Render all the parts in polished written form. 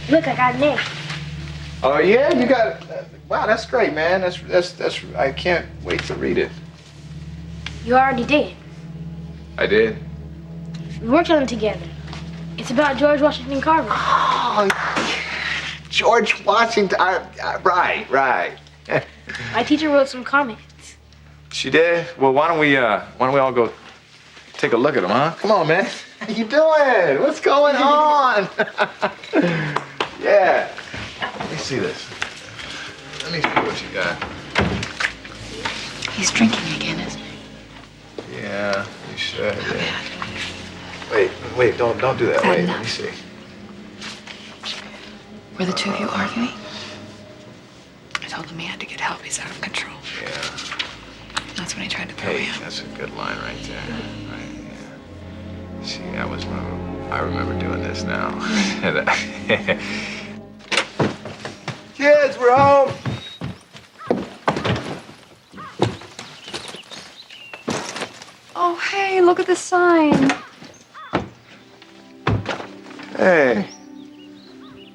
Look, I got an A. Oh yeah, you got. Wow, that's great, man. That's. I can't wait to read it. You already did. I did. We worked on it together. It's about George Washington Carver. Oh, George Washington. Right. My teacher wrote some comics. She did. Well, why don't we all go take a look at them, huh? Come on, man. How you doing? What's going on? Yeah. Let me see this. Let me see what you got. He's drinking again, isn't he? Yeah, you should. Yeah. Wait, don't do that. Wait, let me see. Were the two of you arguing? I told him he had to get help. He's out of control. Yeah. That's when he tried to throw me out. That's a good line right there. Right, yeah. See, that was when I remember doing this now. Kids, we're home. Oh, hey, look at the sign. Hey.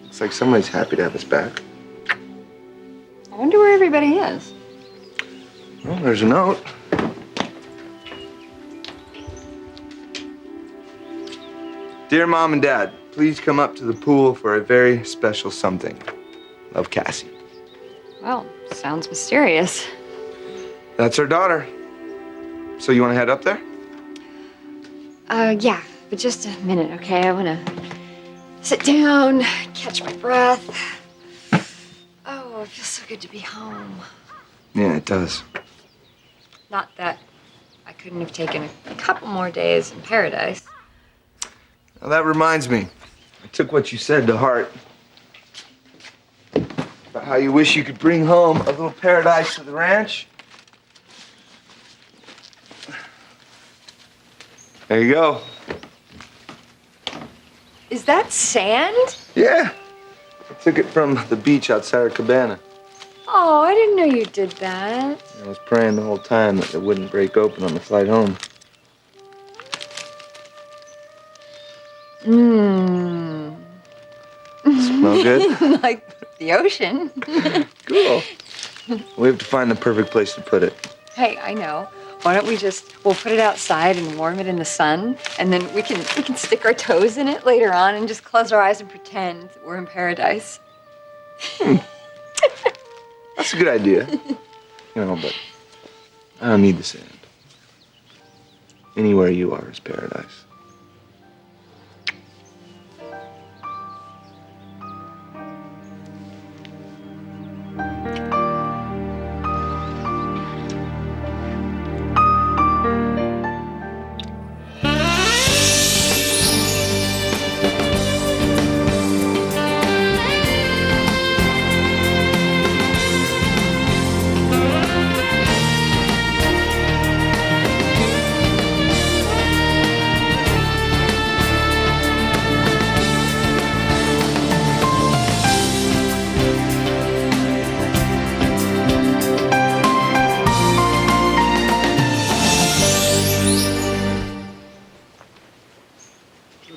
Looks like somebody's happy to have us back. I wonder where everybody is. Well, there's a note. Dear Mom and Dad, please come up to the pool for a very special something. Love, Cassie. Well, sounds mysterious. That's our daughter. So you want to head up there? Yeah, but just a minute, okay? I want to sit down, catch my breath. Oh, it feels so good to be home. Yeah, it does. Not that I couldn't have taken a couple more days in paradise. Well, that reminds me. I took what you said to heart. About how you wish you could bring home a little paradise to the ranch. There you go. Is that sand? Yeah. I took it from the beach outside of Cabana. Oh, I didn't know you did that. I was praying the whole time that it wouldn't break open on the flight home. Mmm. Smell good? Like the ocean. Cool. We have to find the perfect place to put it. Hey, I know. Why don't we'll put it outside and warm it in the sun, and then we can stick our toes in it later on and just close our eyes and pretend that we're in paradise. That's a good idea. You know, but I don't need the sand. Anywhere you are is paradise.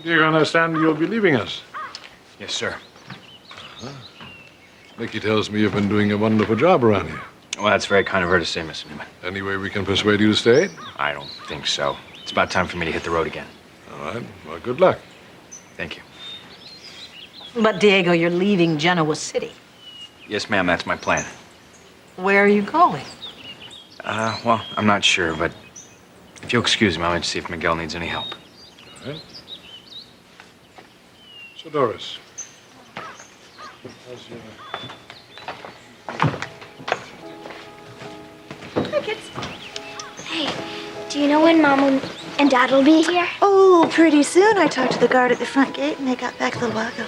Diego, I understand you'll be leaving us. Yes, sir. Mickey tells me you've been doing a wonderful job around here. Well, that's very kind of her to say, Mr. Newman. Any way we can persuade you to stay? I don't think so. It's about time for me to hit the road again. All right. Well, good luck. Thank you. But, Diego, you're leaving Genoa City. Yes, ma'am, that's my plan. Where are you going? Well, I'm not sure, but if you'll excuse me, I'll need to see if Miguel needs any help. All right. So, Doris, how's your... Hi, kids. Hey, do you know when Mom and Dad will be here? Oh, pretty soon. I talked to the guard at the front gate and they got back a little while ago.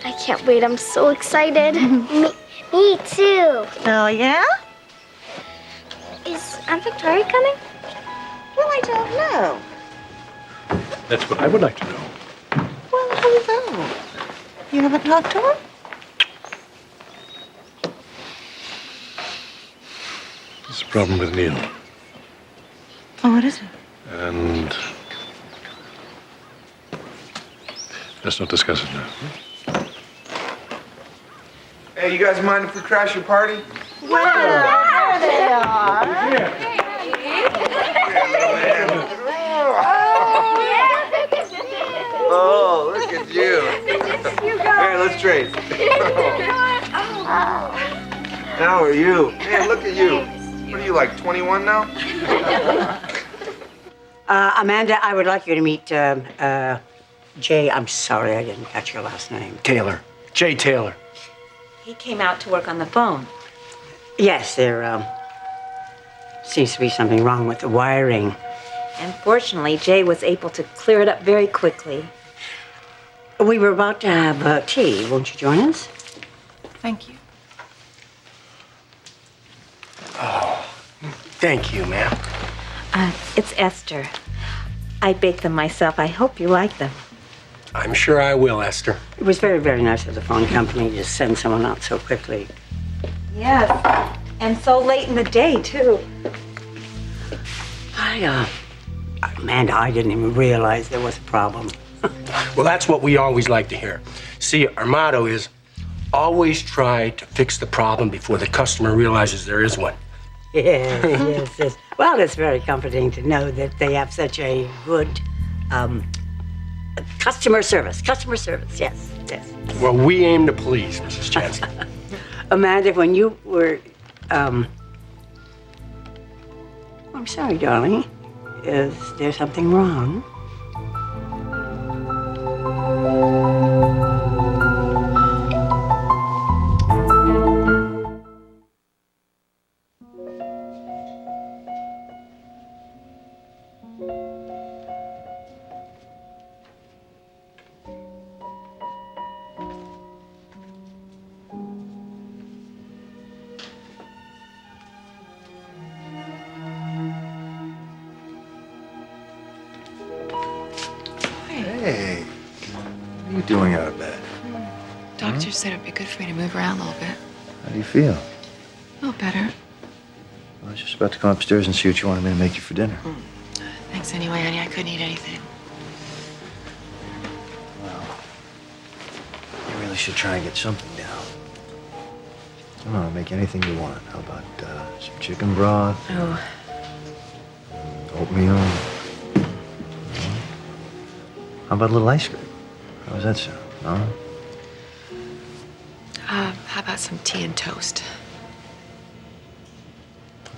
I can't wait. I'm so excited. Me too. Oh, yeah? Is Aunt Victoria coming? Well, I don't know. That's what I would like to know. Well, who knows? You haven't talked to her? There's a problem with Neil. Oh, what is it? And let's not discuss it now. Hey, you guys mind if we crash your party? Oh, look at you. Hey, let's trade. How are you? Man, look at you. What are you, like 21 now? Amanda, I would like you to meet Jay. I'm sorry I didn't catch your last name. Taylor. Jay Taylor. He came out to work on the phone. Yes, there seems to be something wrong with the wiring. And fortunately, Jay was able to clear it up very quickly. We were about to have tea. Won't you join us? Thank you. Thank you, ma'am. It's Esther. I baked them myself. I hope you like them. I'm sure I will, Esther. It was very, very nice of the phone company to send someone out so quickly. Yes, and so late in the day, too. Amanda, I didn't even realize there was a problem. Well, that's what we always like to hear. See, our motto is always try to fix the problem before the customer realizes there is one. Yes. Well, it's very comforting to know that they have such a good customer service. Customer service, yes. Well, we aim to please, Mrs. Chancellor. Amanda, when you were, I'm sorry, darling. Is there something wrong? Hey, what are you doing out of bed? Doctor said it'd be good for me to move around a little bit. How do you feel? A little better. I was just about to come upstairs and see what you wanted me to make you for dinner. Thanks anyway, honey. I couldn't eat anything. Well, you really should try and get something down. I don't know, make anything you want. How about some chicken broth? Oh. Oatmeal? How about a little ice cream? How does that sound? Huh? How about some tea and toast?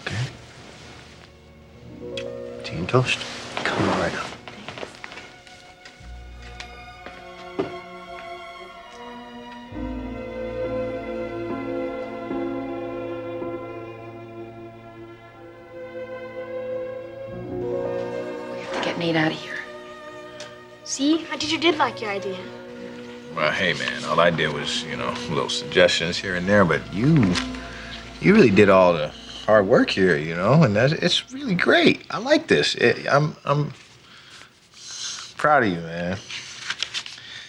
Okay. Tea and toast. Come on right up. We have to get Nate out of here. See? My teacher did like your idea. Well, hey, man, all I did was, little suggestions here and there, but you really did all the hard work here, and it's really great. I like this. I'm proud of you, man.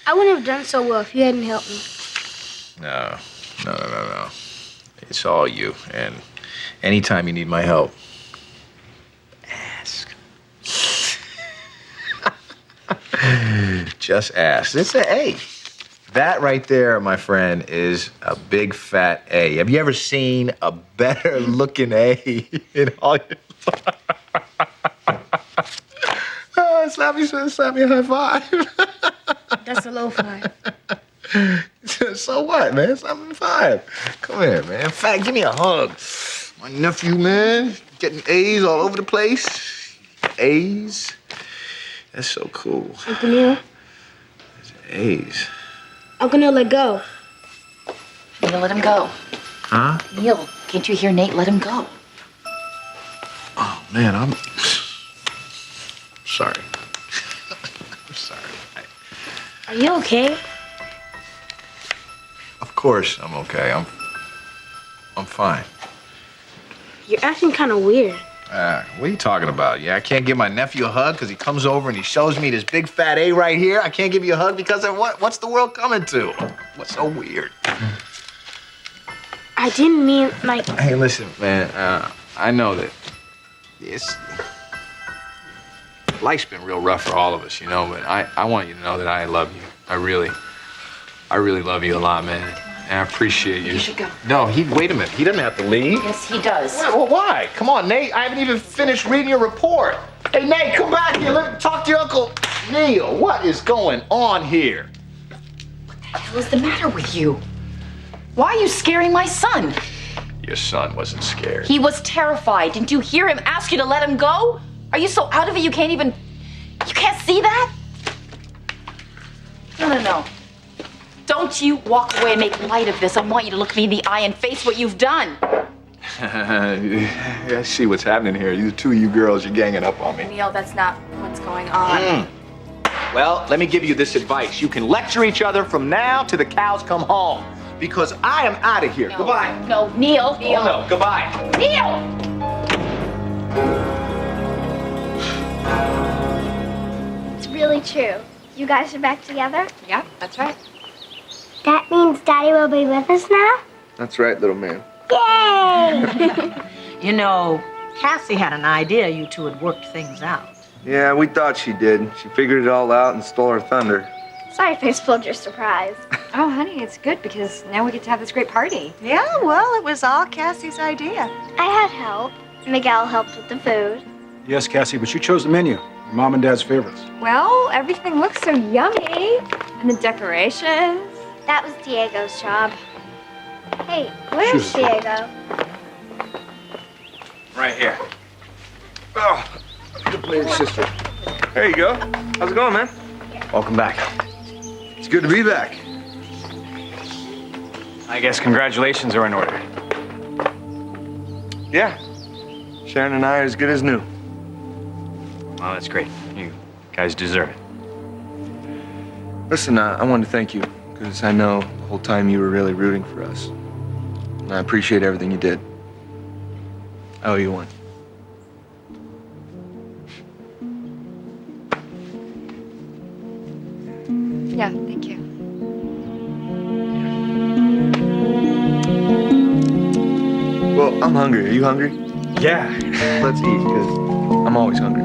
I wouldn't have done so well if you hadn't helped me. No. It's all you, and anytime you need my help, ask. Just ask. It's a A. That right there, my friend, is a big fat A. Have you ever seen a better looking A in all your life? Slap me a high five. That's a low five. So what, man? Slap me a five. Come here, man. In fact, give me a hug. My nephew, man, getting A's all over the place. A's. That's so cool. Uncle Neil, A's. Uncle Neil, let go. Neil, let him go. Huh? Neil, can't you hear Nate? Let him go. Oh, man, I'm sorry. I'm sorry. Are you okay? Of course I'm okay. I'm fine. You're acting kind of weird. What are you talking about? Yeah, I can't give my nephew a hug because he comes over and he shows me this big fat A right here. I can't give you a hug because of what? What's the world coming to? What's so weird? I didn't mean like. Hey, listen, man. I know that life's been real rough for all of us, but I want you to know that I love you. I really love you a lot, man. I appreciate you. You should go. No, wait a minute. He doesn't have to leave. Yes, he does. Well, why? Come on, Nate. I haven't even finished reading your report. Hey, Nate, come back here. Let me talk to your Uncle Neil. What is going on here? What's the matter with you? Why are you scaring my son? Your son wasn't scared. He was terrified. Didn't you hear him ask you to let him go? Are you so out of it you can't see that? No. Don't you walk away and make light of this. I want you to look me in the eye and face what you've done. I see what's happening here. You two of you girls, you're ganging up on me. Neil, that's not what's going on. Well, let me give you this advice. You can lecture each other from now till the cows come home. Because I am out of here. No. Goodbye. No, Neil. Oh, no. Goodbye. Neil! It's really true. You guys are back together? Yeah, that's right. That means Daddy will be with us now? That's right, little man. Yay! You know, Cassie had an idea you two had worked things out. Yeah, we thought she did. She figured it all out and stole our thunder. Sorry if I spoiled your surprise. Oh, honey, it's good because now we get to have this great party. Yeah, well, it was all Cassie's idea. I had help. Miguel helped with the food. Yes, Cassie, but you chose the menu. Your mom and dad's favorites. Well, everything looks so yummy. And the decorations. That was Diego's job. Hey, where's Diego? Right here. Oh, good play your sister. There you go. How's it going, man? Welcome back. It's good to be back. I guess congratulations are in order. Yeah. Sharon and I are as good as new. Well, that's great. You guys deserve it. Listen, I wanted to thank you because I know the whole time you were really rooting for us. And I appreciate everything you did. I owe you one. Yeah, thank you. Well, I'm hungry. Are you hungry? Yeah. Let's eat because I'm always hungry.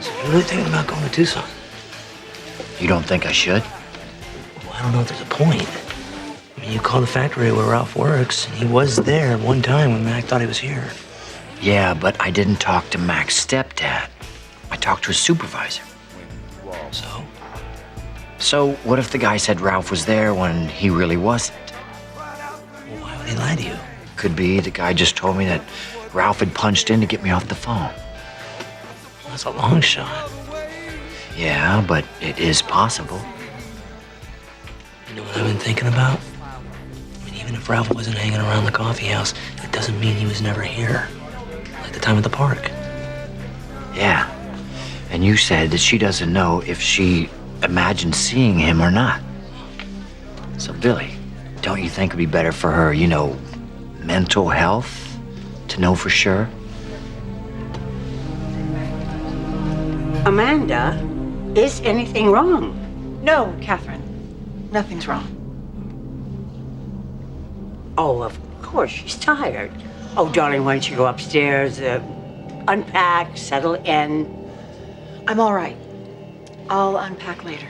So you're really thinking about going to Tucson? You don't think I should? Well, I don't know if there's a point. I mean, you call the factory where Ralph works, and he was there one time when Mac thought he was here. Yeah, but I didn't talk to Mac's stepdad. I talked to his supervisor. So? So what if the guy said Ralph was there when he really wasn't? Well, why would he lie to you? Could be the guy just told me that Ralph had punched in to get me off the phone. Well, that's a long shot. Yeah, but it is possible. You know what I've been thinking about? I mean, even if Ralph wasn't hanging around the coffee house, it doesn't mean he was never here. Like the time at the park. Yeah. And you said that she doesn't know if she imagined seeing him or not. So, Billy, don't you think it'd be better for her, you know, mental health, to know for sure? Amanda, is anything wrong? No, Catherine. Nothing's wrong. Oh, of course, she's tired. Oh, darling, why don't you go upstairs, unpack, settle in? I'm all right. I'll unpack later.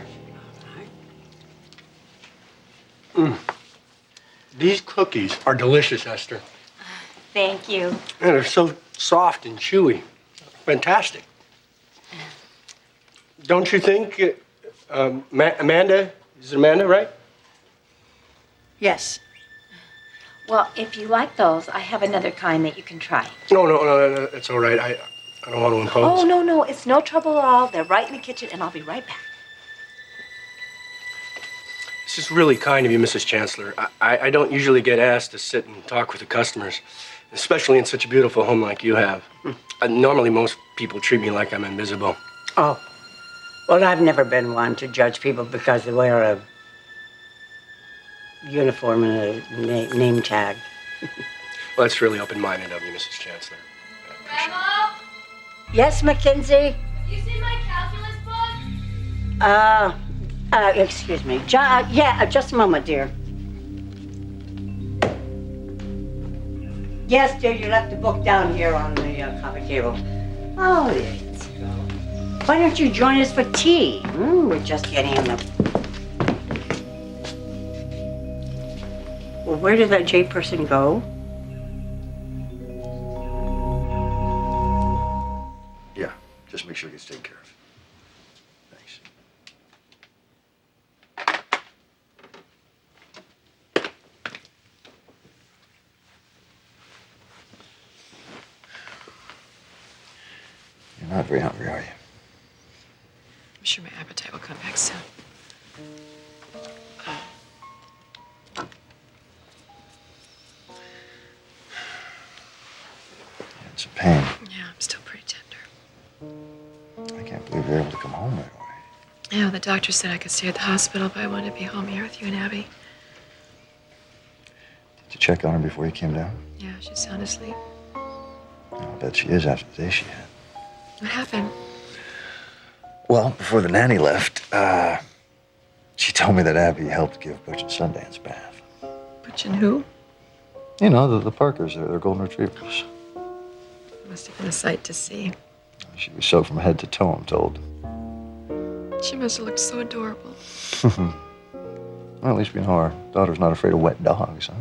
These cookies are delicious, Esther. Thank you. And they're so soft and chewy. Fantastic. Don't you think, Amanda, is it Amanda, right? Yes. Well, if you like those, I have another kind that you can try. No, it's all right. I don't want to impose. Oh, no, it's no trouble at all. They're right in the kitchen, and I'll be right back. This is really kind of you, Mrs. Chancellor. I don't usually get asked to sit and talk with the customers, especially in such a beautiful home like you have. Normally, most people treat me like I'm invisible. Oh, well, I've never been one to judge people because they wear a uniform and a name tag. Well, that's really open-minded of you, Mrs. Chancellor. Grandma? Yes, Mackenzie? You see my calculus book? Excuse me. Yeah, just a moment, dear. Yes, dear, you left the book down here on the coffee table. Oh, yes. Why don't you join us for tea? We're just getting in the... Well, where did that J person go? Yeah, just make sure it gets taken care of. Thanks. You're not very hungry, are you? I'm sure my appetite will come back soon. It's a pain. Yeah, I'm still pretty tender. I can't believe you're able to come home right away. Yeah, the doctor said I could stay at the hospital, but I wanted to be home here with you and Abby. Did you check on her before you came down? Yeah, she's sound asleep. I'll bet she is after the day she had. What happened? Well, before the nanny left, she told me that Abby helped give Butch and Sundance a bath. Butch and who? You know, the Parkers, they're golden retrievers. Must have been a sight to see. She was soaked from head to toe, I'm told. She must have looked so adorable. Well, at least we know our daughter's not afraid of wet dogs, huh?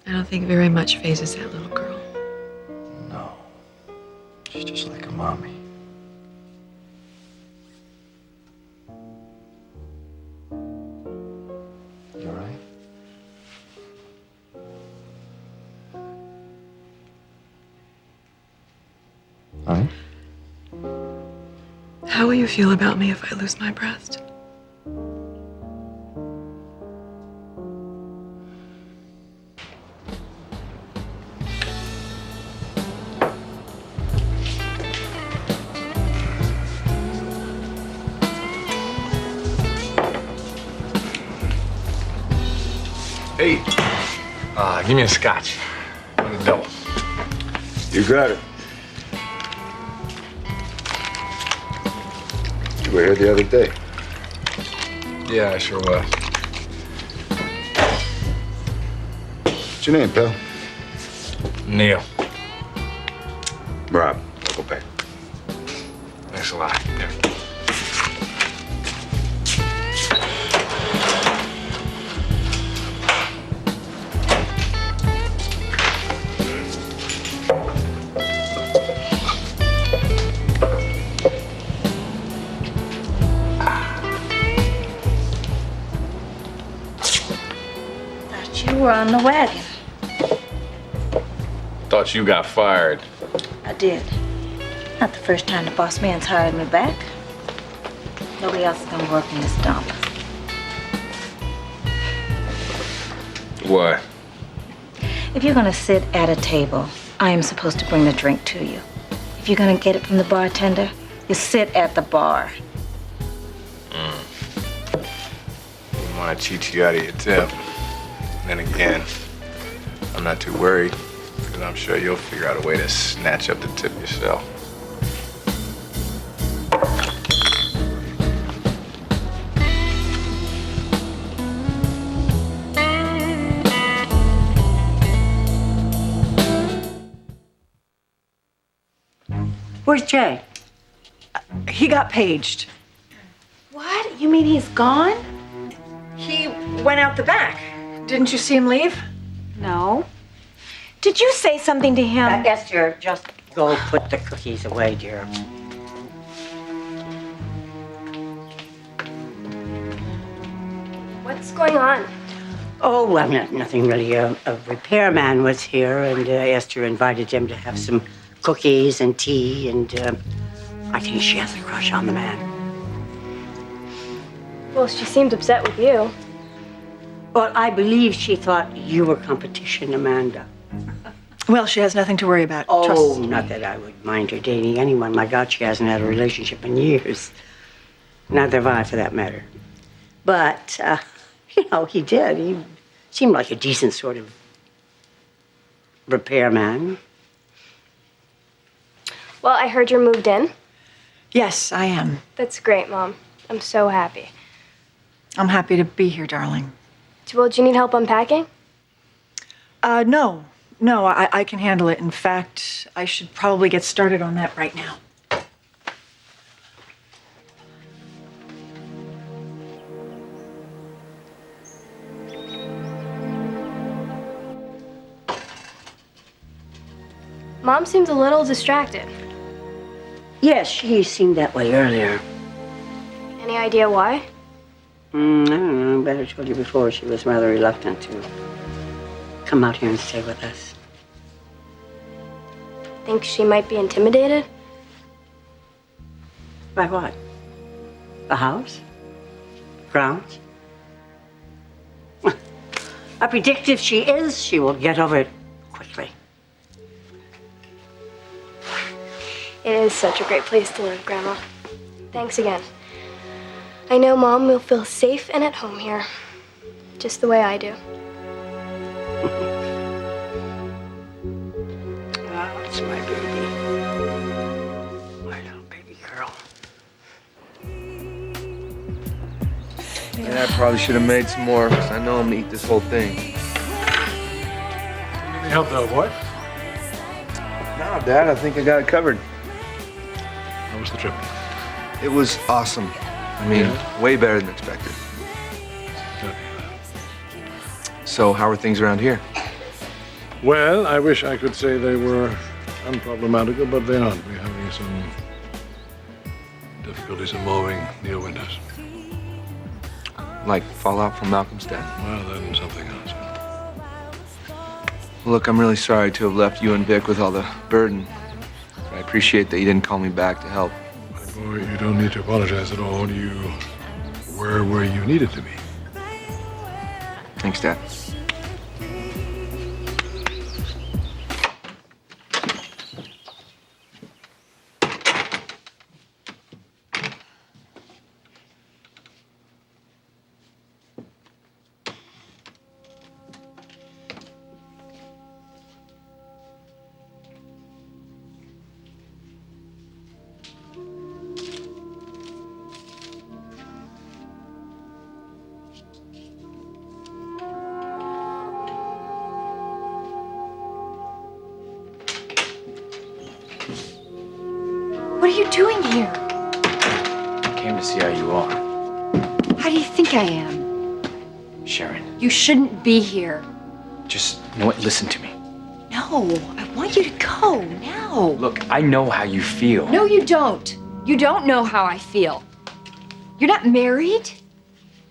I don't think very much phases that little girl. No. She's just like her mommy. You all right? Honey? How will you feel about me if I lose my breast? Hey, give me a scotch. And a double. You got it. You were here the other day. Yeah, I sure was. What's your name, pal? Neil. Rob. Go back. Thanks a lot. Yeah. You were on the wagon. Thought you got fired. I did. Not the first time the boss man's hired me back. Nobody else is gonna work in this dump. Why? If you're gonna sit at a table, I am supposed to bring the drink to you. If you're gonna get it from the bartender, you sit at the bar. Didn't want to cheat you out of your tip. Then again, I'm not too worried, because I'm sure you'll figure out a way to snatch up the tip yourself. Where's Jay? He got paged. What? You mean he's gone? He went out the back. Didn't you see him leave? No. Did you say something to him? Esther, just go put the cookies away, dear. What's going on? Oh, well, nothing really. A repairman was here, and Esther invited him to have some cookies and tea, and I think she has a crush on the man. Well, she seemed upset with you. Well, I believe she thought you were competition, Amanda. Well, she has nothing to worry about. Oh, Trust. not that I would mind her dating anyone. My God, she hasn't had a relationship in years. Neither have I, for that matter. But, you know, he did. He seemed like a decent sort of repairman. Well, I heard you're moved in. Yes, I am. That's great, Mom. I'm so happy. I'm happy to be here, darling. Well, do you need help unpacking? No, I can handle it. In fact, I should probably get started on that right now. Mom seems a little distracted. Yes, she seemed that way earlier. Any idea why? I don't know, but I told you before she was rather reluctant to come out here and stay with us. Think she might be intimidated? By what? The house? Grounds? I predict if she is, she will get over it quickly. It is such a great place to live, Grandma. Thanks again. I know Mom will feel safe and at home here, just the way I do. Oh, it's my baby. My little baby girl. Yeah, I probably should have made some more, because I know I'm gonna eat this whole thing. Any help though, boy? No, Dad, I think I got it covered. How was the trip? It was awesome. I mean, way better than expected. So, how are things around here? Well, I wish I could say they were unproblematical, but they aren't. We're having some difficulties involving Neil Winters. Like fallout from Malcolm's death? Well, then something else. Look, I'm really sorry to have left you and Vic with all the burden. But I appreciate that you didn't call me back to help. My boy, you don't need to apologize at all. You were where you needed to be. Thanks, Dad. What are you doing here? I came to see how you are. How do you think I am? Sharon, You shouldn't be here. just, you know what, listen to me. No, I want you to go now. Look, I know how you feel. No, you don't. You don't know how I feel. You're not married.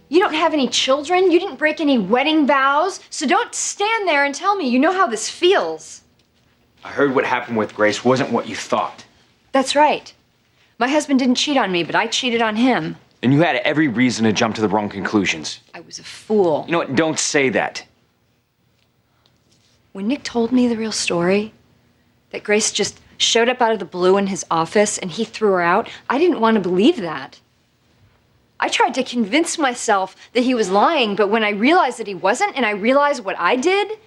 You don't have any children. You didn't break any wedding vows. So don't stand there and tell me you know how this feels. I heard what happened with Grace wasn't what you thought. That's right. My husband didn't cheat on me, but I cheated on him. And you had every reason to jump to the wrong conclusions. I was a fool. You know what, don't say that. When Nick told me the real story, that Grace just showed up out of the blue in his office and he threw her out, I didn't want to believe that. I tried to convince myself that he was lying, but when I realized that he wasn't and I realized what I did,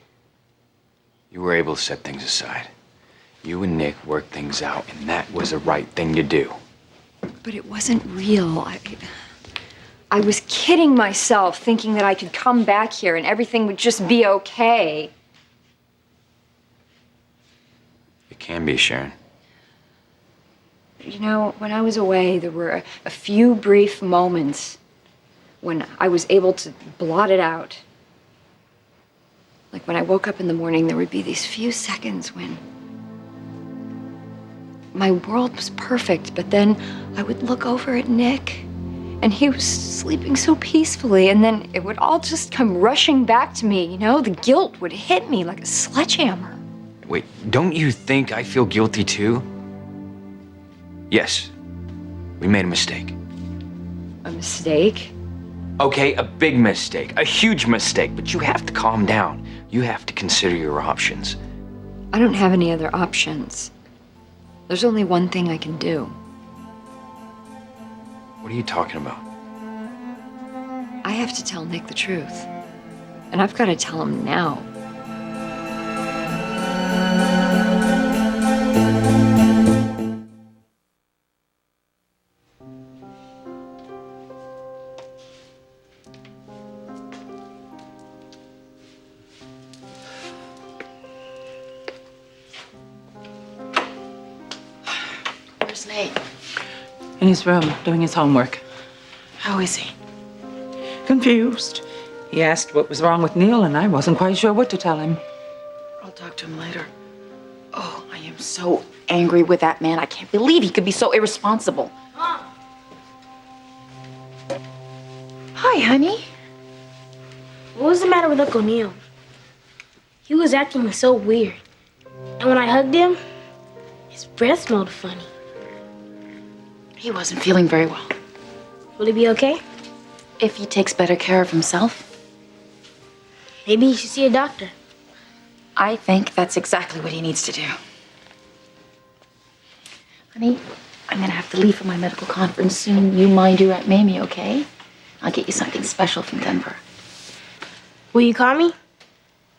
You were able to set things aside. You and Nick worked things out, and that was the right thing to do. but it wasn't real. I was kidding myself thinking that I could come back here and everything would just be okay. It can be, Sharon. You know, when I was away, there were a few brief moments when I was able to blot it out. Like when I woke up in the morning, there would be these few seconds when my world was perfect, but then I would look over at Nick and he was sleeping so peacefully, and then it would all just come rushing back to me, you know? The guilt would hit me like a sledgehammer. Wait, don't you think I feel guilty too? Yes, we made a mistake. A mistake? Okay, a big mistake, a huge mistake, but you have to calm down. You have to consider your options. I don't have any other options. There's only one thing I can do. What are you talking about? I have to tell Nick the truth. And I've got to tell him now. Where's Nate? In his room, doing his homework. How is he? Confused. He asked what was wrong with Neil, and I wasn't quite sure what to tell him. I'll talk to him later. Oh, I am I'm so angry with that man. I can't believe he could be so irresponsible. Hi, honey. What was the matter with Uncle Neil? He was acting so weird. And when I hugged him, his breath smelled funny. He wasn't feeling very well. Will he be okay? If he takes better care of himself. Maybe he should see a doctor. I think that's exactly what he needs to do. Honey, I'm gonna have to leave for my medical conference soon. You mind your Aunt Mamie, okay? I'll get you something special from Denver. Will you call me?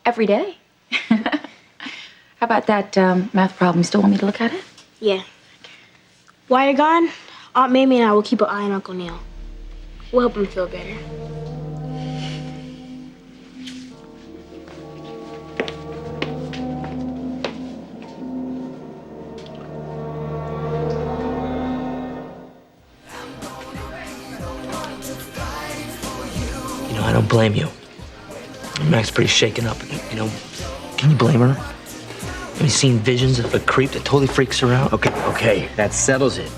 Every day. How about that math problem? You still want me to look at it? Yeah. While you're gone, Aunt Mamie and I will keep an eye on Uncle Neil. We'll help him feel better. You know, I don't blame you. Mac's pretty shaken up. You know, can you blame her? Have you seen visions of a creep that totally freaks her out? Okay, that settles it.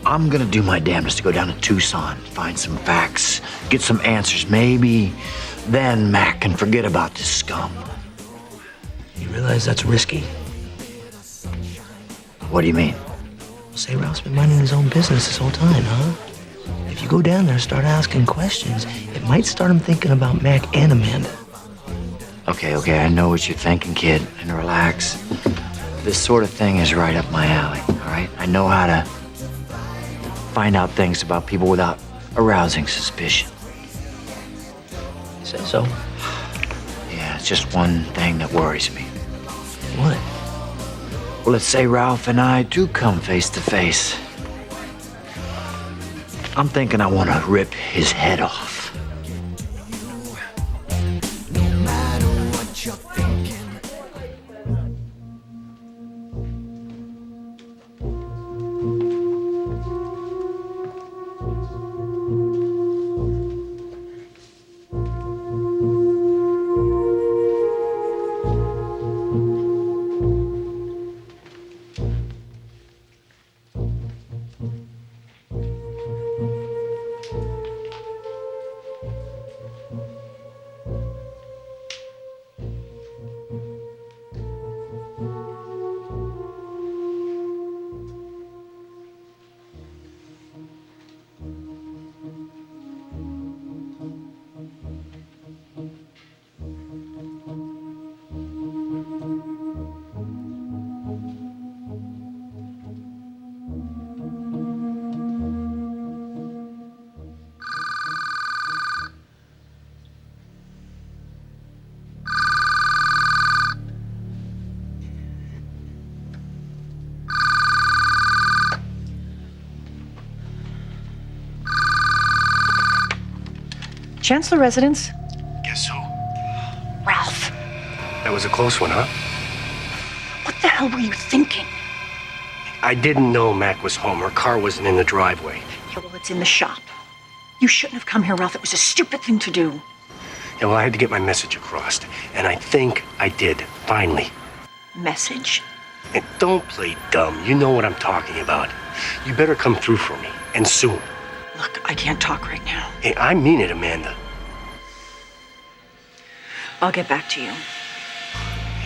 I'm gonna do my damnedest to go down to Tucson, find some facts, get some answers. Maybe then Mac can forget about this scum. You realize that's risky? What do you mean? Say Ralph's been minding his own business this whole time, huh? If you go down there and start asking questions, it might start him thinking about Mac and Amanda. Okay, I know what you're thinking, kid, and relax. This sort of thing is right up my alley, all right? I know how to find out things about people without arousing suspicion. You say so? Yeah, it's just one thing that worries me. What? Well, let's say Ralph and I do come face to face. I'm thinking I want to rip his head off. Chancellor residence? Guess who? Ralph, That was a close one, huh? what the hell were you thinking? I didn't know Mac was home. Her car wasn't in the driveway. Yeah, well, it's in the shop. You shouldn't have come here, Ralph. It was a stupid thing to do. Yeah, well, I had to get my message across, and I think I did, finally. Message? And don't play dumb. You know what I'm talking about. You better come through for me, and soon. Look, I can't talk right now. Hey, I mean it, Amanda. I'll get back to you.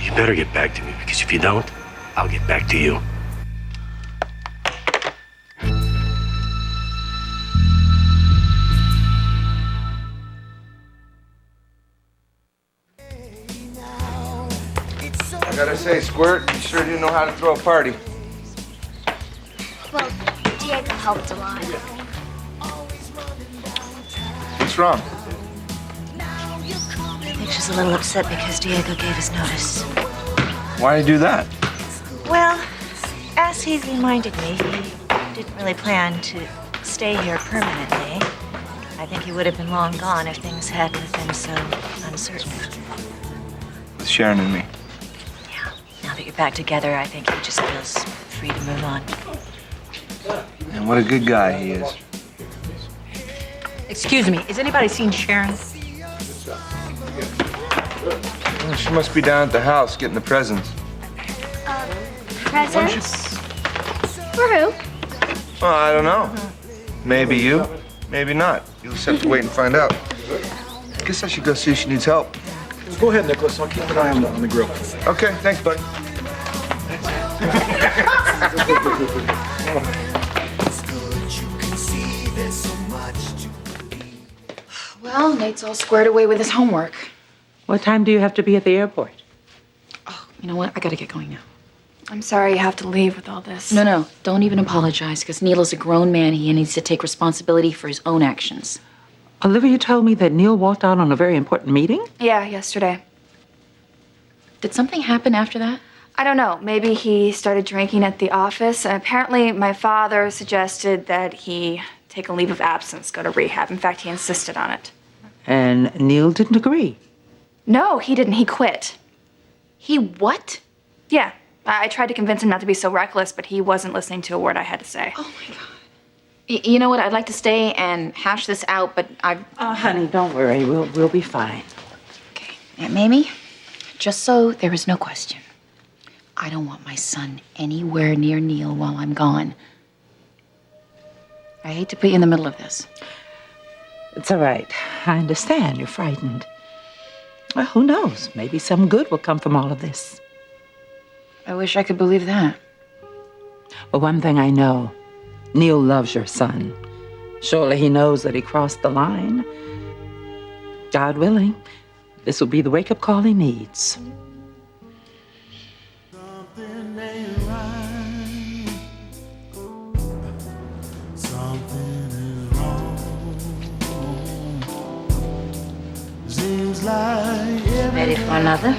You better get back to me, because if you don't, I'll get back to you. I gotta say, Squirt, you sure do know how to throw a party. Well, Diego helped a lot. What's wrong? I think she's a little upset because Diego gave us notice. Why do you do that? Well, as he reminded me, he didn't really plan to stay here permanently. I think he would have been long gone if things hadn't been so uncertain. With Sharon and me. Now that you're back together, I think he just feels free to move on. And what a good guy he is. Excuse me, has anybody seen Sharon? Well, she must be down at the house getting the presents. Presents? For who? Well, I don't know. Maybe you, maybe not. You'll just have to wait and find out. Guess I should go see if she needs help. Go ahead, Nicholas. I'll keep an eye on the grill. Okay, thanks, buddy. Well, Nate's all squared away with his homework. What time do you have to be at the airport? You know what? I gotta get going now. I'm sorry you have to leave with all this. No, don't even apologize, because Neil is a grown man. He needs to take responsibility for his own actions. Olivia told me that Neil walked out on a very important meeting. Yeah, yesterday. Did something happen after that? I don't know. Maybe he started drinking at the office. And apparently, my father suggested that he take a leave of absence, go to rehab. In fact, he insisted on it. And Neil didn't agree. No, he didn't. He quit. He what? Yeah. I tried to convince him not to be so reckless, but he wasn't listening to a word I had to say. Oh, my God. You know what? I'd like to stay and hash this out, but I've... Oh, honey, don't worry. We'll be fine. Aunt Mamie, just so there is no question, I don't want my son anywhere near Neil while I'm gone. I hate to put you in the middle of this. It's all right. I understand. You're frightened. Well, who knows? Maybe some good will come from all of this. I wish I could believe that. But one thing I know, Neil loves your son. Surely he knows that he crossed the line. God willing, this will be the wake-up call he needs. Ready for another?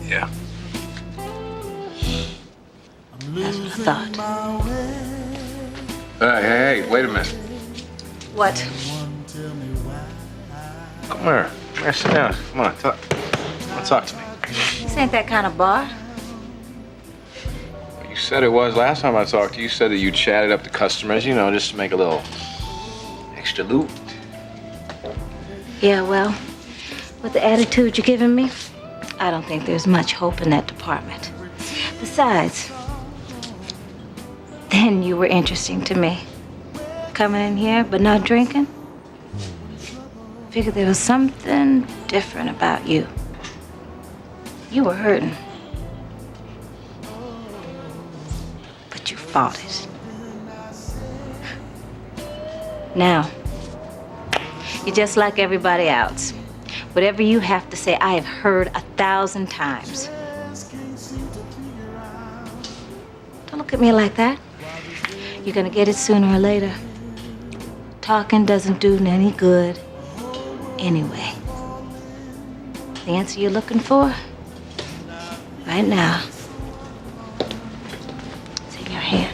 Yeah. That's what I thought. Hey, wait a minute. What? Come here. Come here, sit down. Come on, talk to me. This ain't that kind of bar. You said it was last time I talked to you. You said that you chatted up the customers, you know, just to make a little extra loot. Yeah, well, with the attitude you're giving me, I don't think there's much hope in that department. Besides, then you were interesting to me. Coming in here but not drinking? Figured there was something different about you. You were hurting. But you fought it. Now, you're just like everybody else. Whatever you have to say, I have heard 1,000 times. Don't look at me like that. You're gonna get it sooner or later. Talking doesn't do any good anyway. The answer you're looking for, right now, it's in your hand.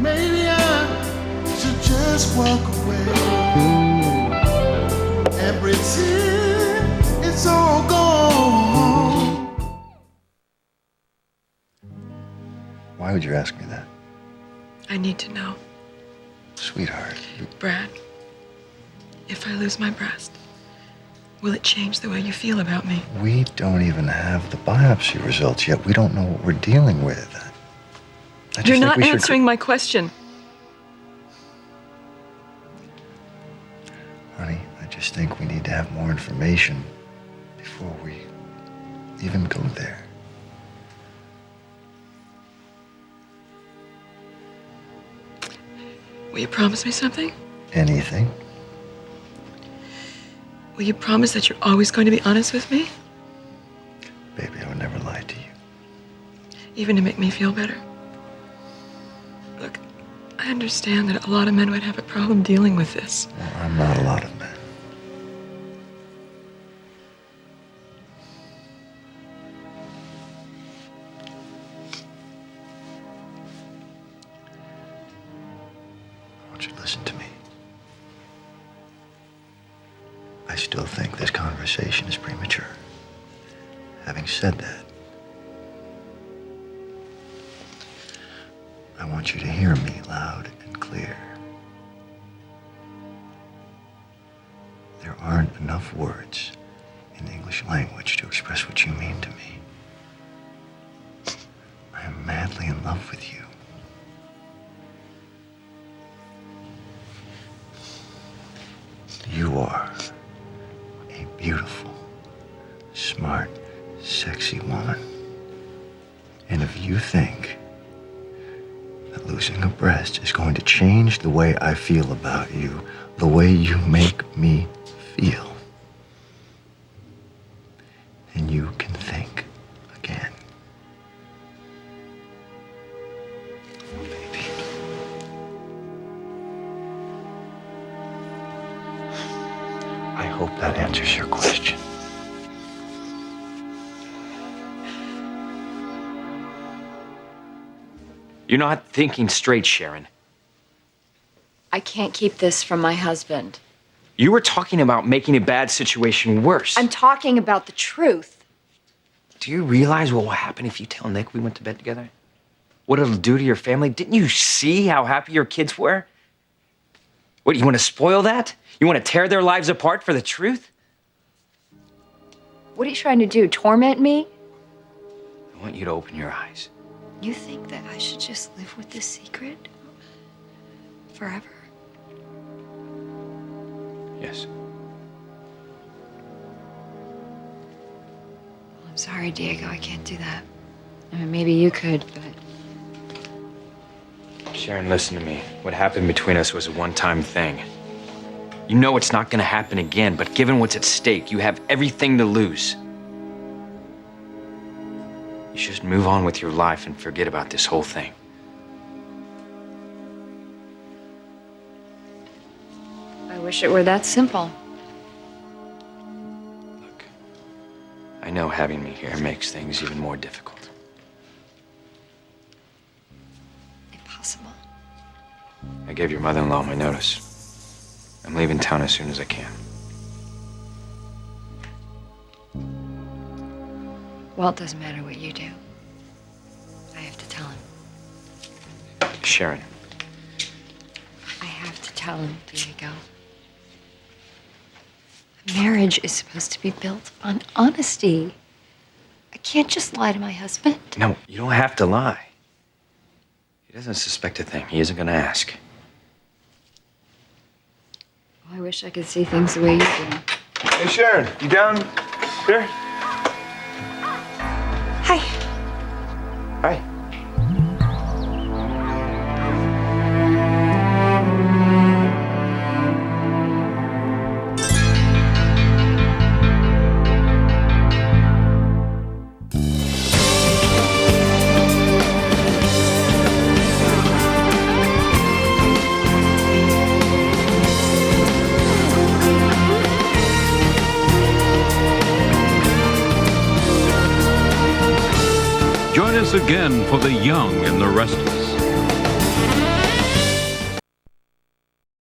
Maybe I should just walk away and pretend it's all gone. Why would you ask me that? I need to know. Sweetheart, Brad, if I lose my breast, will it change the way you feel about me? we don't even have the biopsy results yet. We don't know what we're dealing with. I just You're think not we should- answering my question. Honey, I just think we need to have more information before we even go there. Will you promise me something? Anything? Will you promise that you're always going to be honest with me? Baby, I would never lie to you. Even to make me feel better? Look, I understand that a lot of men would have a problem dealing with this. Well, I'm not a lot of men. I want you to listen to me. I still think this conversation is premature. Having said that, I want you to hear me loud and clear. There aren't enough words in the English language to express what you mean to me. I am madly in love with you. You are a beautiful, smart, sexy woman. And if you think that losing a breast is going to change the way I feel about you, the way you make me feel, then you can think again. I hope that answers your question. You're not thinking straight, Sharon. I can't keep this from my husband. You were talking about making a bad situation worse. I'm talking about the truth. Do you realize what will happen if you tell Nick we went to bed together? What it'll do to your family? Didn't you see how happy your kids were? What, you want to spoil that? You want to tear their lives apart for the truth? What are you trying to do? Torment me? I want you to open your eyes. You think that I should just live with this secret? Forever? Yes. Well, I'm sorry, Diego. I can't do that. I mean, maybe you could, but... Sharon, listen to me. What happened between us was a one-time thing. You know it's not gonna happen again, but given what's at stake, you have everything to lose. You should just move on with your life and forget about this whole thing. I wish it were that simple. I know having me here makes things even more difficult. Impossible. I gave your mother-in-law my notice. I'm leaving town as soon as I can. Well, it doesn't matter what you do. I have to tell him. Sharon. I have to tell him, Diego. Marriage is supposed to be built on honesty. I can't just lie to my husband. No, you don't have to lie. He doesn't suspect a thing. He isn't gonna ask. Oh, I wish I could see things the way you do. Hey, Sharon, you down here? Hi. Hi. Join us again for The Young and the Restless.